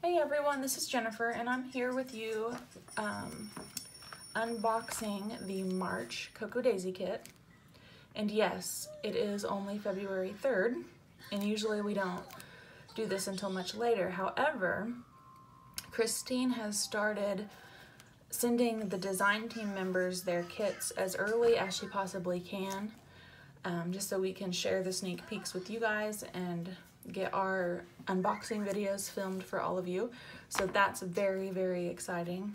Hey everyone, this is Jennifer and I'm here with you unboxing the March Cocoa Daisy kit. And yes, it is only February 3rd and usually we don't do this until much later. However, Christine has started sending the design team members their kits as early as she possibly can, just so we can share the sneak peeks with you guys and get our unboxing videos filmed for all of you. So that's very, very exciting.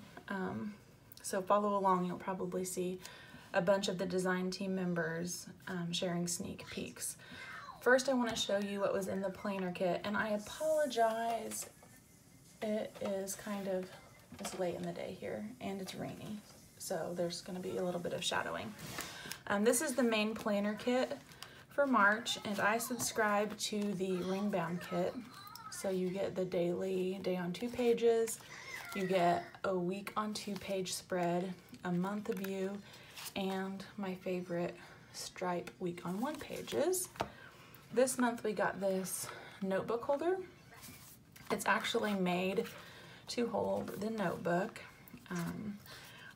So follow along, you'll probably see a bunch of the design team members sharing sneak peeks. First, I want to show you what was in the planner kit, and I apologize. It is it's late in the day here and it's rainy, so there's going to be a little bit of shadowing. This is the main planner kit for March, and I subscribe to the ring bound kit. So you get the daily day on 2 pages, you get a week on 2 page spread, a month of view, and my favorite stripe week on 1 pages. This month we got this notebook holder. It's actually made to hold the notebook.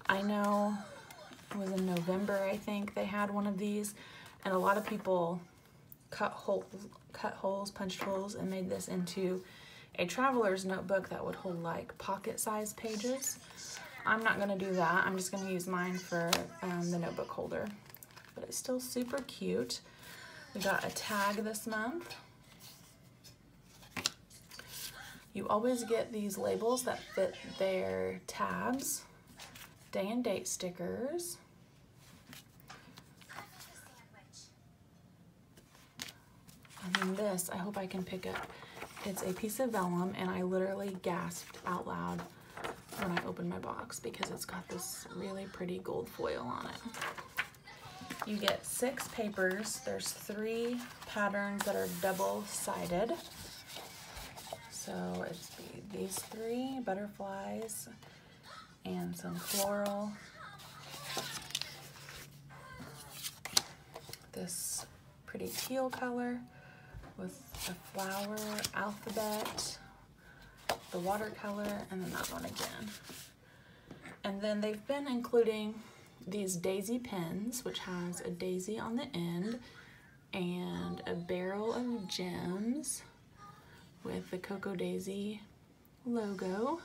I know it was in November, I think, they had one of these, and a lot of people cut holes, punched holes, and made this into a traveler's notebook that would hold like pocket-sized pages. I'm not gonna do that. I'm just gonna use mine for the notebook holder, but it's still super cute. We got a tag this month. You always get these labels that fit their tabs, day and date stickers, and then this, I hope I can pick up. It's a piece of vellum, and I literally gasped out loud when I opened my box because it's got this really pretty gold foil on it. You get 6 papers. There's 3 patterns that are double-sided. So it's these 3 butterflies and some floral. This pretty teal color with a flower, alphabet, the watercolor, and then that one again. And then they've been including these daisy pens, which has a daisy on the end and a barrel of gems with the Cocoa Daisy logo,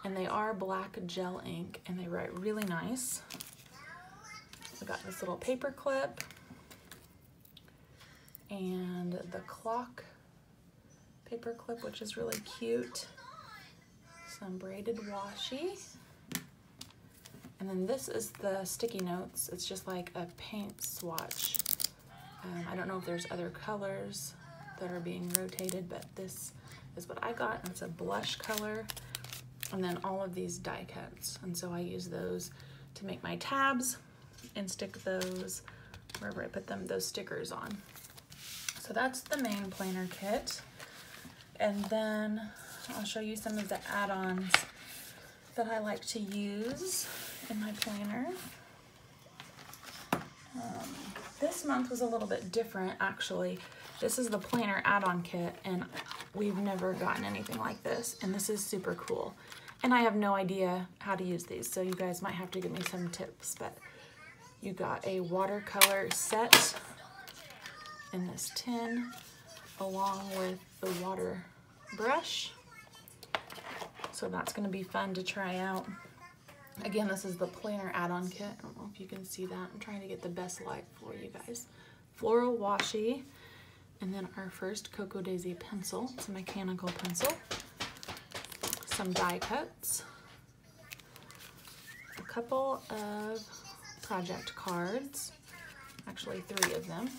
and they are black gel ink and they write really nice. We got this little paper clip and the clock paper clip, which is really cute. Some braided washi, and then this is the sticky notes. It's just like a paint swatch. I don't know if there's other colors that are being rotated, but this is what I got. It's a blush color, and then all of these die cuts, and so I use those to make my tabs and stick those wherever I put them, those stickers on. So that's the main planner kit, and then I'll show you some of the add-ons that I like to use in my planner. This month was a little bit different, actually. This is the planner add-on kit, and we've never gotten anything like this, and this is super cool. And I have no idea how to use these, so you guys might have to give me some tips, but you got a watercolor set in this tin, along with the water brush. So that's gonna be fun to try out. Again, this is the planner add-on kit. I don't know if you can see that. I'm trying to get the best light for you guys. Floral washi, and then our first Cocoa Daisy pencil. It's a mechanical pencil. Some die cuts. A couple of project cards. Actually 3 of them.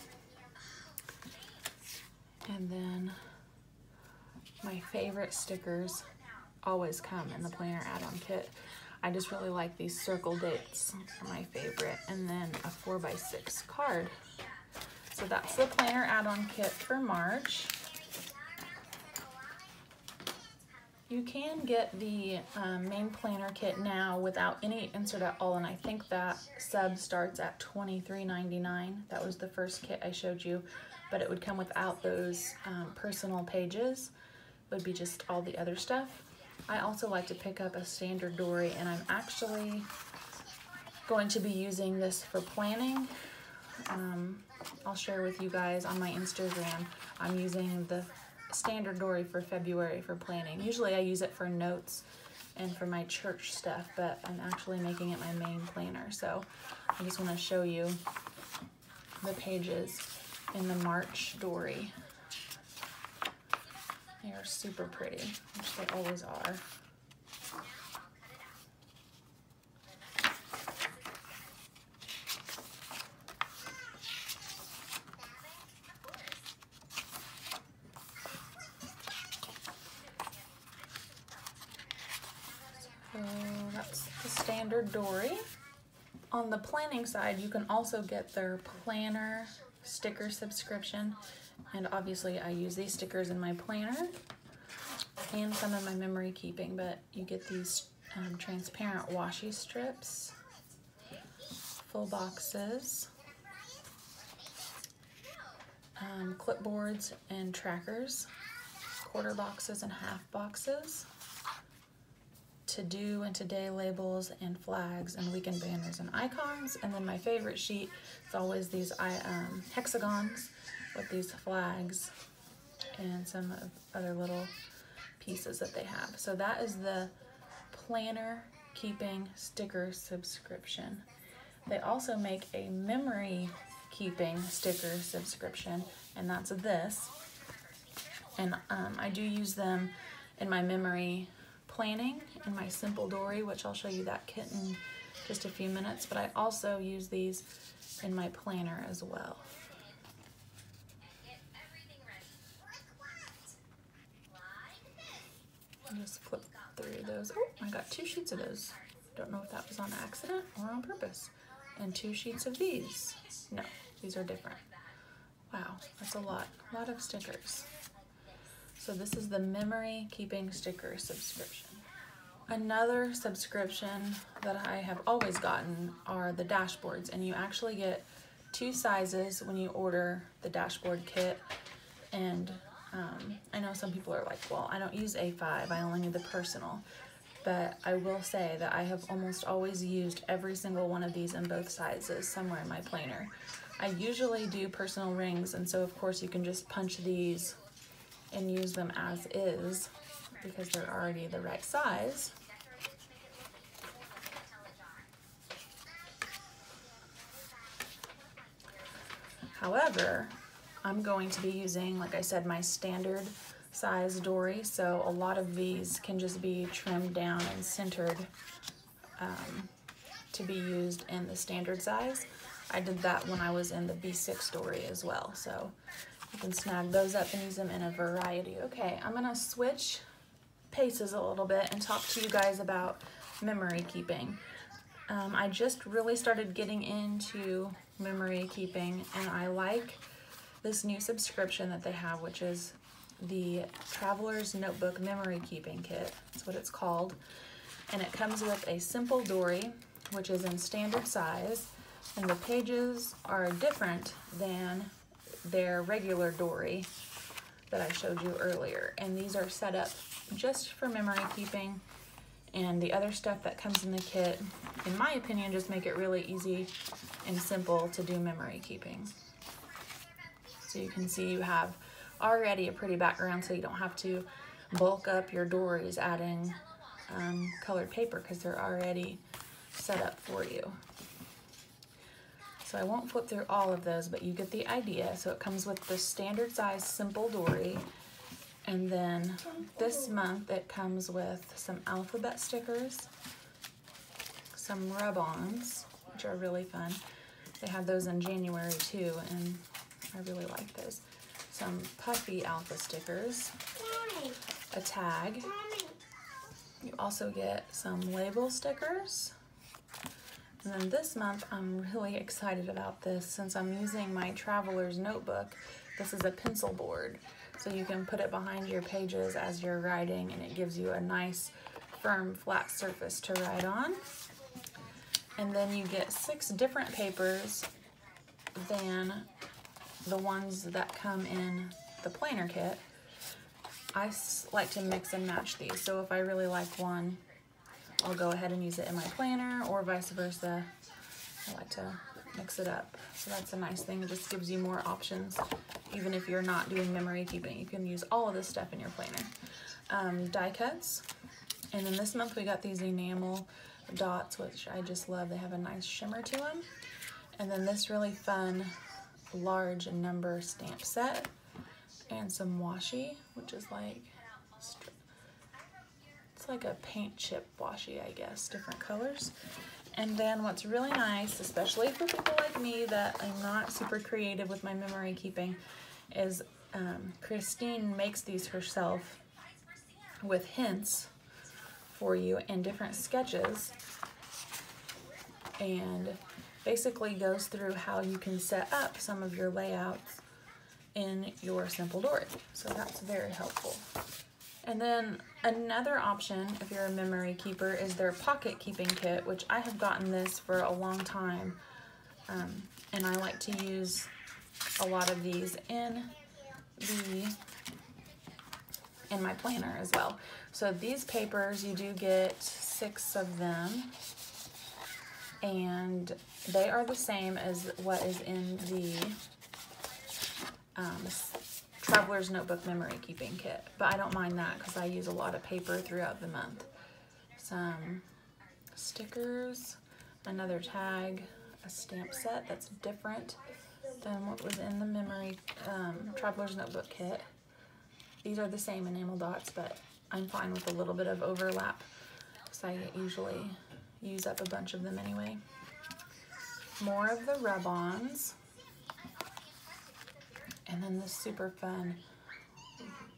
And then my favorite stickers always come in the planner add-on kit. I just really like these circle dates, are my favorite, and then a 4x6 card. So that's the planner add-on kit for March. You can get the main planner kit now without any insert at all, and I think that sub starts at $23.99. That was the first kit I showed you, but it would come without those personal pages. would be just all the other stuff. I also like to pick up a standard dory, and I'm actually going to be using this for planning. I'll share with you guys on my Instagram. I'm using the standard dory for February for planning. Usually I use it for notes and for my church stuff, but I'm actually making it my main planner. So I just want to show you the pages in the March dory. They are super pretty, which they always are. So that's the standard dory. On the planning side, you can also get their planner sticker subscription. And obviously I use these stickers in my planner and some in my memory keeping, but you get these transparent washi strips, full boxes, clipboards and trackers, quarter boxes and half boxes, to-do and today labels and flags and weekend banners and icons. And then my favorite sheet is always these hexagons with these flags and some other little pieces that they have. So that is the planner keeping sticker subscription. They also make a memory keeping sticker subscription, and that's this. And I do use them in my memory planning in my Simple Dory, which I'll show you that kit in just a few minutes, but I also use these in my planner as well. I'll just flip through those. Oh, I got 2 sheets of those. Don't know if that was on accident or on purpose. And 2 sheets of these. No, these are different. Wow, that's a lot of stickers. So this is the memory keeping sticker subscription. Another subscription that I have always gotten are the dashboards, and you actually get 2 sizes when you order the dashboard kit. And I know some people are like, well, I don't use A5, I only need the personal. But I will say that I have almost always used every single one of these in both sizes somewhere in my planner. I usually do personal rings, and so of course you can just punch these and use them as is because they're already the right size. However, I'm going to be using, like I said, my standard size dory, so a lot of these can just be trimmed down and centered to be used in the standard size. I did that when I was in the B6 dory as well, so you can snag those up and use them in a variety. Okay, I'm gonna switch paces a little bit and talk to you guys about memory keeping. I just really started getting into memory keeping, and I like this new subscription that they have, which is the Traveler's Notebook Memory Keeping Kit. That's what it's called. And it comes with a Simple Dory, which is in standard size, and the pages are different than their regular dory that I showed you earlier. And these are set up just for memory keeping, and the other stuff that comes in the kit, in my opinion, just make it really easy and simple to do memory keeping. So you can see you have already a pretty background, so you don't have to bulk up your dories adding colored paper because they're already set up for you. So I won't flip through all of those, but you get the idea. So it comes with the standard size Simple Dory, and then this month it comes with some alphabet stickers, some rub-ons, which are really fun. They have those in January too, and I really like those. Some puffy alpha stickers, a tag. You also get some label stickers. And then this month, I'm really excited about this since I'm using my Traveler's Notebook. This is a pencil board, so you can put it behind your pages as you're writing, and it gives you a nice, firm, flat surface to write on. And then you get 6 different papers than the ones that come in the planner kit. I like to mix and match these. So if I really like one, I'll go ahead and use it in my planner, or vice versa. I like to mix it up. So that's a nice thing. It just gives you more options. Even if you're not doing memory keeping, you can use all of this stuff in your planner. Die cuts. And then this month we got these enamel dots, which I just love. They have a nice shimmer to them. And then this really fun large number stamp set. And some washi, which is like, it's like a paint chip washi, I guess, different colors. And then what's really nice, especially for people like me that I'm not super creative with my memory keeping, is Christine makes these herself with hints for you and different sketches, and basically goes through how you can set up some of your layouts in your Simple Dory. So that's very helpful. And then another option, if you're a memory keeper, is their pocket keeping kit, which I have gotten this for a long time. And I like to use a lot of these in my planner as well. So these papers, you do get 6 of them, and they are the same as what is in the Traveler's Notebook Memory Keeping Kit, but I don't mind that because I use a lot of paper throughout the month. Some stickers, another tag, a stamp set that's different than what was in the Memory Traveler's Notebook Kit. These are the same enamel dots, but I'm fine with a little bit of overlap because I usually use up a bunch of them anyway. More of the rub-ons. And then this super fun,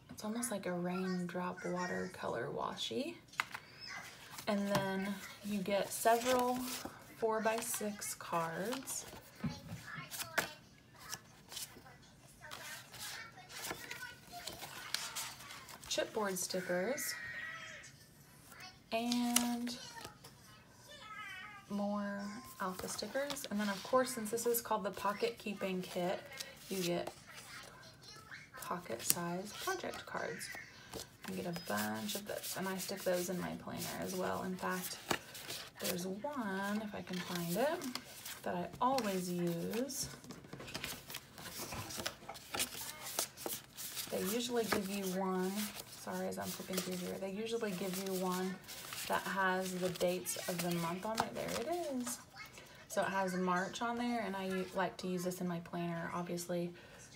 it's almost like a raindrop watercolor washi. And then you get several 4x6 cards. Chipboard stickers. And more alpha stickers. And then of course, since this is called the Pocket Keeping Kit, you get pocket size project cards. You get a bunch of those, and I stick those in my planner as well. In fact, there's one, if I can find it, that I always use. They usually give you one, sorry as I'm flipping through here, they usually give you one that has the dates of the month on it. There it is. So it has March on there, and I like to use this in my planner, obviously,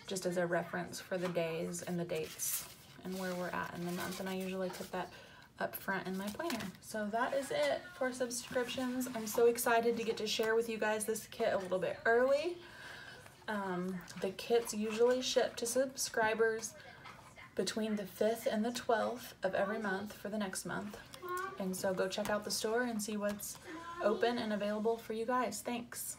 just as a reference for the days and the dates and where we're at in the month. And I usually put that up front in my planner. So that is it for subscriptions. I'm so excited to get to share with you guys this kit a little bit early. The kits usually ship to subscribers between the 5th and the 12th of every month for the next month. And so go check out the store and see what's open and available for you guys. Thanks.